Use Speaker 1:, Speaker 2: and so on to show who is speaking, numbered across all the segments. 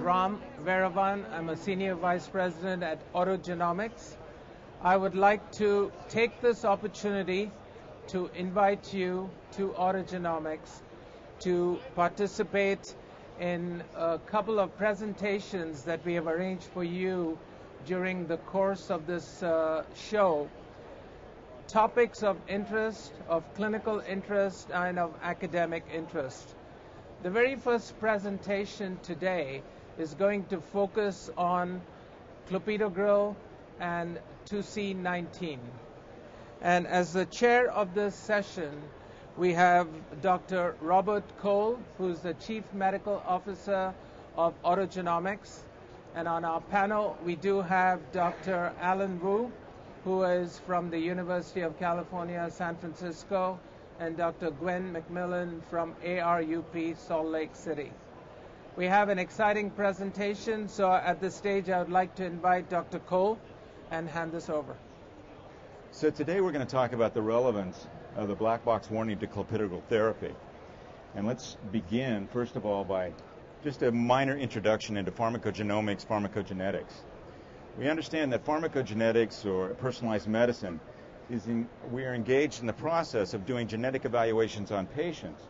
Speaker 1: Ram Veravan. I'm a Senior Vice President at AutoGenomics. I would like to take this opportunity to invite you to AutoGenomics to participate in a couple of presentations that we have arranged for you during the course of this show. Topics of interest, of clinical interest, and of academic interest. The very first presentation today is going to focus on Clopidogrel and 2C19. And as the chair of this session, we have Dr. Robert Cole, who's the Chief Medical Officer of AutoGenomics. And on our panel, we do have Dr. Alan Wu, who is from the University of California, San Francisco, and Dr. Gwen McMillan from ARUP, Salt Lake City. We have an exciting presentation, so at this stage I would like to invite Dr. Cole and hand this over.
Speaker 2: So today we're going to talk about the relevance of the black box warning to clopidogrel therapy. And let's begin, first of all, by just a minor introduction into pharmacogenomics, pharmacogenetics. We understand that pharmacogenetics, or personalized medicine, we are engaged in the process of doing genetic evaluations on patients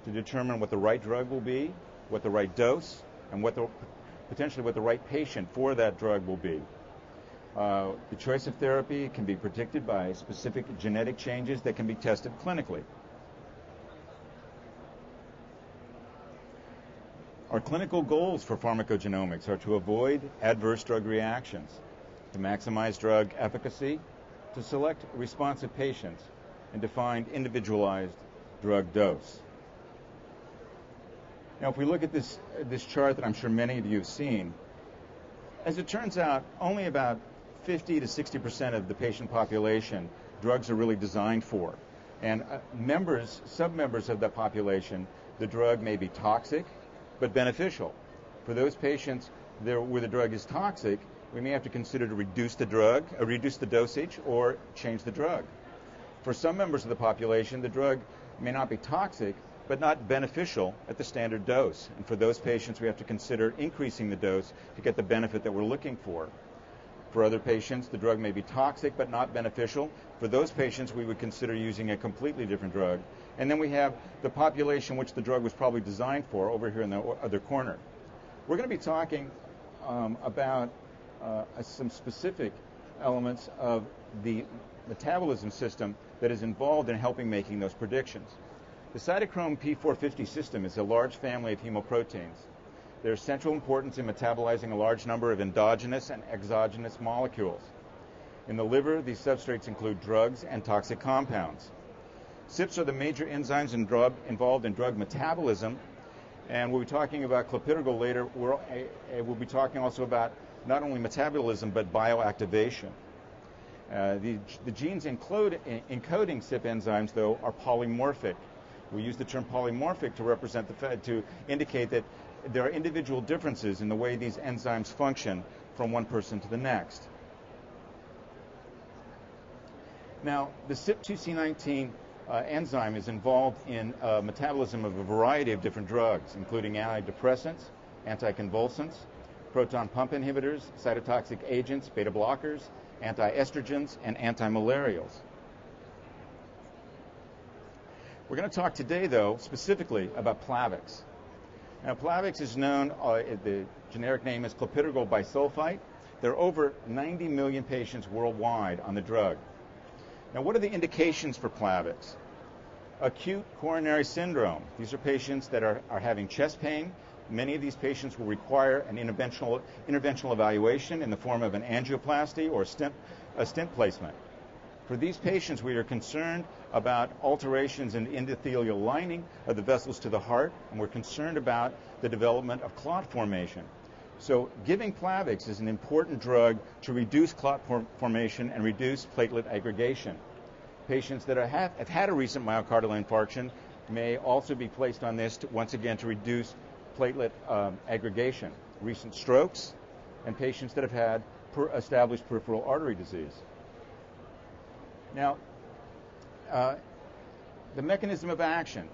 Speaker 2: to determine what the right drug will be, what the right dose, and potentially what the right patient for that drug will be. The choice of therapy can be predicted by specific genetic changes that can be tested clinically. Our clinical goals for pharmacogenomics are to avoid adverse drug reactions, to maximize drug efficacy, to select responsive patients, and to find individualized drug dose. Now, if we look at this chart that I'm sure many of you have seen, as it turns out, only about 50 to 60% of the patient population drugs are really designed for. And sub-members of that population, the drug may be toxic, but beneficial. For those patients where the drug is toxic, we may have to consider to reduce the dosage, or change the drug. For some members of the population, the drug may not be toxic, but not beneficial at the standard dose. And for those patients, we have to consider increasing the dose to get the benefit that we're looking for. For other patients, the drug may be toxic, but not beneficial. For those patients, we would consider using a completely different drug. And then we have the population which the drug was probably designed for over here in the other corner. We're going to be talking about some specific elements of the metabolism system that is involved in helping making those predictions. The cytochrome P450 system is a large family of hemoproteins. Their central importance in metabolizing a large number of endogenous and exogenous molecules. In the liver, these substrates include drugs and toxic compounds. CYPs are the major enzymes involved in drug metabolism, and we'll be talking about clopidogrel later. We'll be talking also about not only metabolism, but bioactivation. The genes encoding CYP enzymes, though, are polymorphic. We use the term polymorphic to indicate that there are individual differences in the way these enzymes function from one person to the next. Now, the CYP2C19 enzyme is involved in metabolism of a variety of different drugs, including antidepressants, anticonvulsants, proton pump inhibitors, cytotoxic agents, beta blockers, anti-estrogens, and antimalarials. We're going to talk today, though, specifically about Plavix. Now, Plavix is known, the generic name is clopidogrel bisulfite. There are over 90 million patients worldwide on the drug. Now, what are the indications for Plavix? Acute coronary syndrome. These are patients that are having chest pain. Many of these patients will require an interventional evaluation in the form of an angioplasty or a stent placement. For these patients, we are concerned about alterations in the endothelial lining of the vessels to the heart, and we're concerned about the development of clot formation. So giving Plavix is an important drug to reduce clot formation and reduce platelet aggregation. Patients that have had a recent myocardial infarction may also be placed on this once again to reduce platelet aggregation. Recent strokes, and patients that have had established peripheral artery disease. Now, the mechanism of action.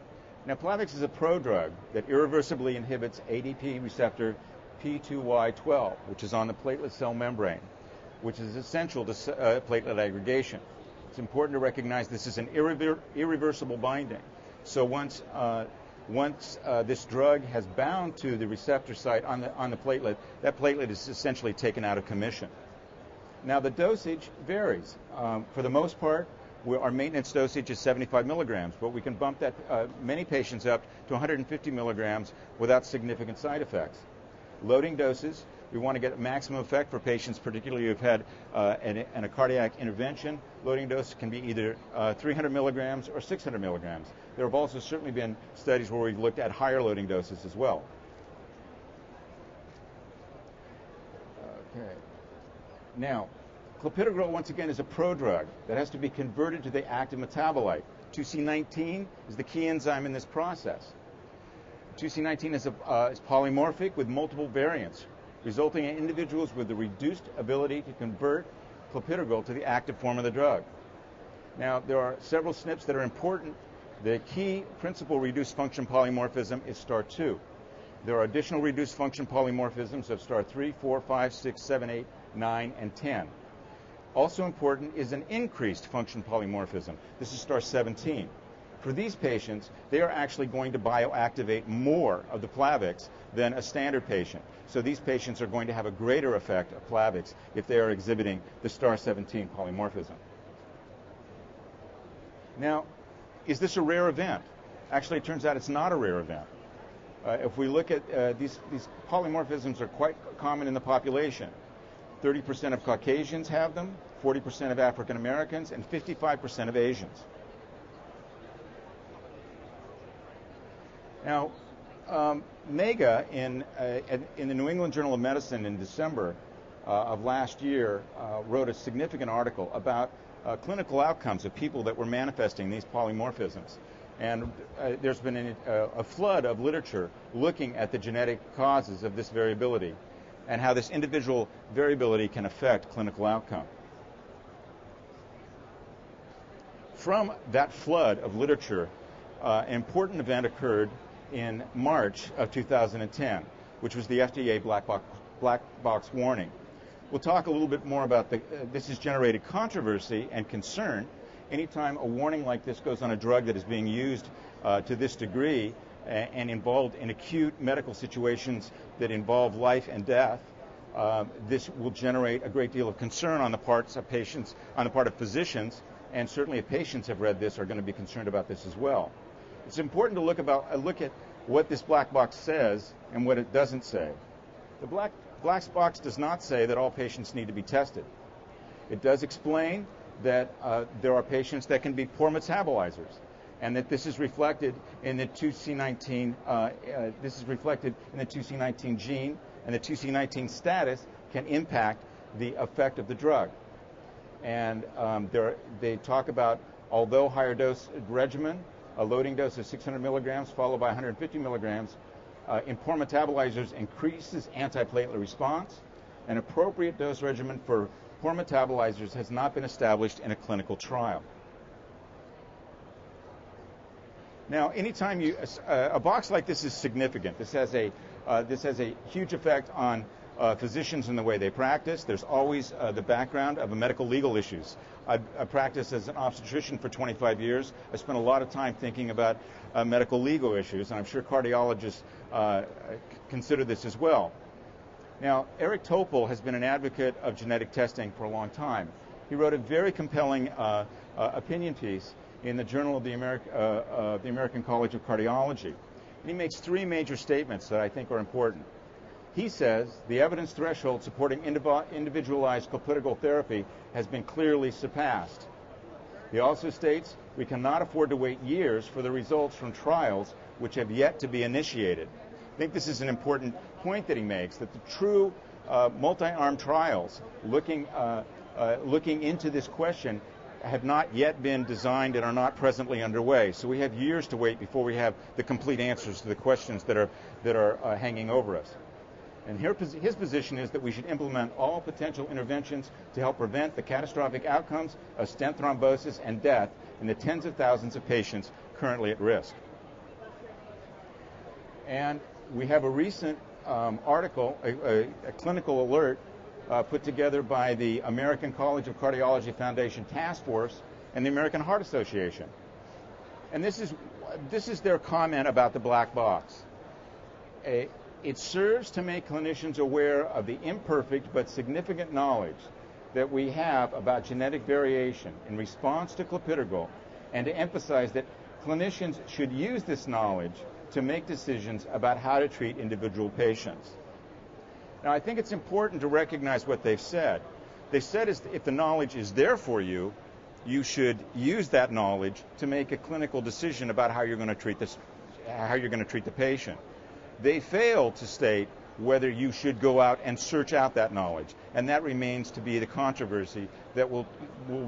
Speaker 2: Now, Plavix is a prodrug that irreversibly inhibits ADP receptor P2Y12, which is on the platelet cell membrane, which is essential to platelet aggregation. It's important to recognize this is an irreversible binding. So once this drug has bound to the receptor site on the platelet, that platelet is essentially taken out of commission. Now the dosage varies. For the most part, our maintenance dosage is 75 milligrams, but we can bump that many patients up to 150 milligrams without significant side effects. Loading doses, we want to get maximum effect for patients, particularly who've had a cardiac intervention. Loading dose can be either 300 milligrams or 600 milligrams. There have also certainly been studies where we've looked at higher loading doses as well. Okay. Now, Clopidogrel, once again, is a prodrug that has to be converted to the active metabolite. 2C19 is the key enzyme in this process. 2C19 is polymorphic with multiple variants, resulting in individuals with the reduced ability to convert Clopidogrel to the active form of the drug. Now, there are several SNPs that are important. The key principal reduced function polymorphism is STAR2. There are additional reduced function polymorphisms of STAR3, 4, 5, 6, 7, 8, 9, and 10. Also important is an increased function polymorphism. This is STAR17. For these patients, they are actually going to bioactivate more of the Plavix than a standard patient. So these patients are going to have a greater effect of Plavix if they are exhibiting the STAR17 polymorphism. Now, is this a rare event? Actually, it turns out it's not a rare event. If we look at these polymorphisms are quite common in the population. 30% of Caucasians have them, 40% of African Americans, and 55% of Asians. Now, MEGA in the New England Journal of Medicine in December of last year wrote a significant article about clinical outcomes of people that were manifesting these polymorphisms. And there's been a flood of literature looking at the genetic causes of this variability and how this individual variability can affect clinical outcome. From that flood of literature, an important event occurred in March of 2010, which was the FDA black box warning. We'll talk a little bit more about this has generated controversy and concern. Anytime a warning like this goes on a drug that is being used to this degree and involved in acute medical situations that involve life and death, this will generate a great deal of concern on the part of patients, on the part of physicians, and certainly if patients have read this, are going to be concerned about this as well. It's important to look at what this black box says and what it doesn't say. The black box does not say that all patients need to be tested. It does explain that there are patients that can be poor metabolizers, and that this is reflected in the 2C19. This is reflected in the 2C19 gene, and the 2C19 status can impact the effect of the drug. And they talk about, although higher dose regimen, a loading dose of 600 milligrams followed by 150 milligrams, in poor metabolizers increases antiplatelet response. An appropriate dose regimen for poor metabolizers has not been established in a clinical trial. Now, anytime a box like this is significant. This has a huge effect on physicians and the way they practice. There's always the background of medical legal issues. I practiced as an obstetrician for 25 years. I spent a lot of time thinking about medical legal issues, and I'm sure cardiologists consider this as well. Now, Eric Topol has been an advocate of genetic testing for a long time. He wrote a very compelling opinion piece in the Journal of the American College of Cardiology. And he makes three major statements that I think are important. He says the evidence threshold supporting individualized clopidogrel therapy has been clearly surpassed. He also states we cannot afford to wait years for the results from trials which have yet to be initiated. I think this is an important point that he makes, that the true multi-arm trials looking into this question have not yet been designed and are not presently underway. So we have years to wait before we have the complete answers to the questions that are hanging over us. And his position is that we should implement all potential interventions to help prevent the catastrophic outcomes of stent thrombosis and death in the tens of thousands of patients currently at risk. And we have a recent article, a clinical alert put together by the American College of Cardiology Foundation Task Force and the American Heart Association. And this is their comment about the black box. It serves to make clinicians aware of the imperfect but significant knowledge that we have about genetic variation in response to clopidogrel, and to emphasize that clinicians should use this knowledge to make decisions about how to treat individual patients. Now, I think it's important to recognize what they've said. They've said is if the knowledge is there for you, you should use that knowledge to make a clinical decision about how you're going to treat the patient. They fail to state whether you should go out and search out that knowledge, and that remains to be the controversy that will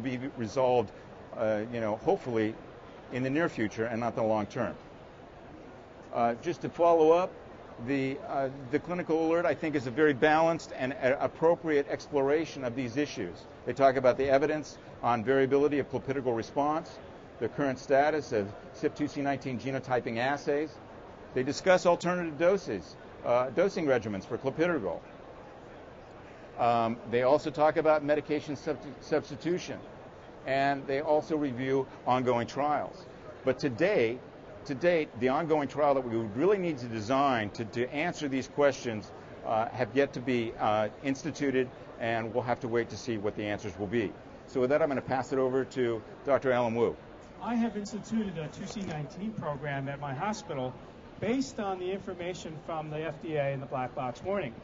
Speaker 2: be resolved, hopefully in the near future and not the long term. Just to follow up, the clinical alert, I think, is a very balanced and appropriate exploration of these issues. They talk about the evidence on variability of clopidogrel response, the current status of CYP2C19 genotyping assays. They discuss alternative dosing regimens for clopidogrel. They also talk about medication substitution, and they also review ongoing trials. But to date, the ongoing trial that we would really need to design to answer these questions have yet to be instituted, and we'll have to wait to see what the answers will be. So with that, I'm going to pass it over to Dr. Alan Wu.
Speaker 3: I have instituted a 2C19 program at my hospital based on the information from the FDA and the black box warning.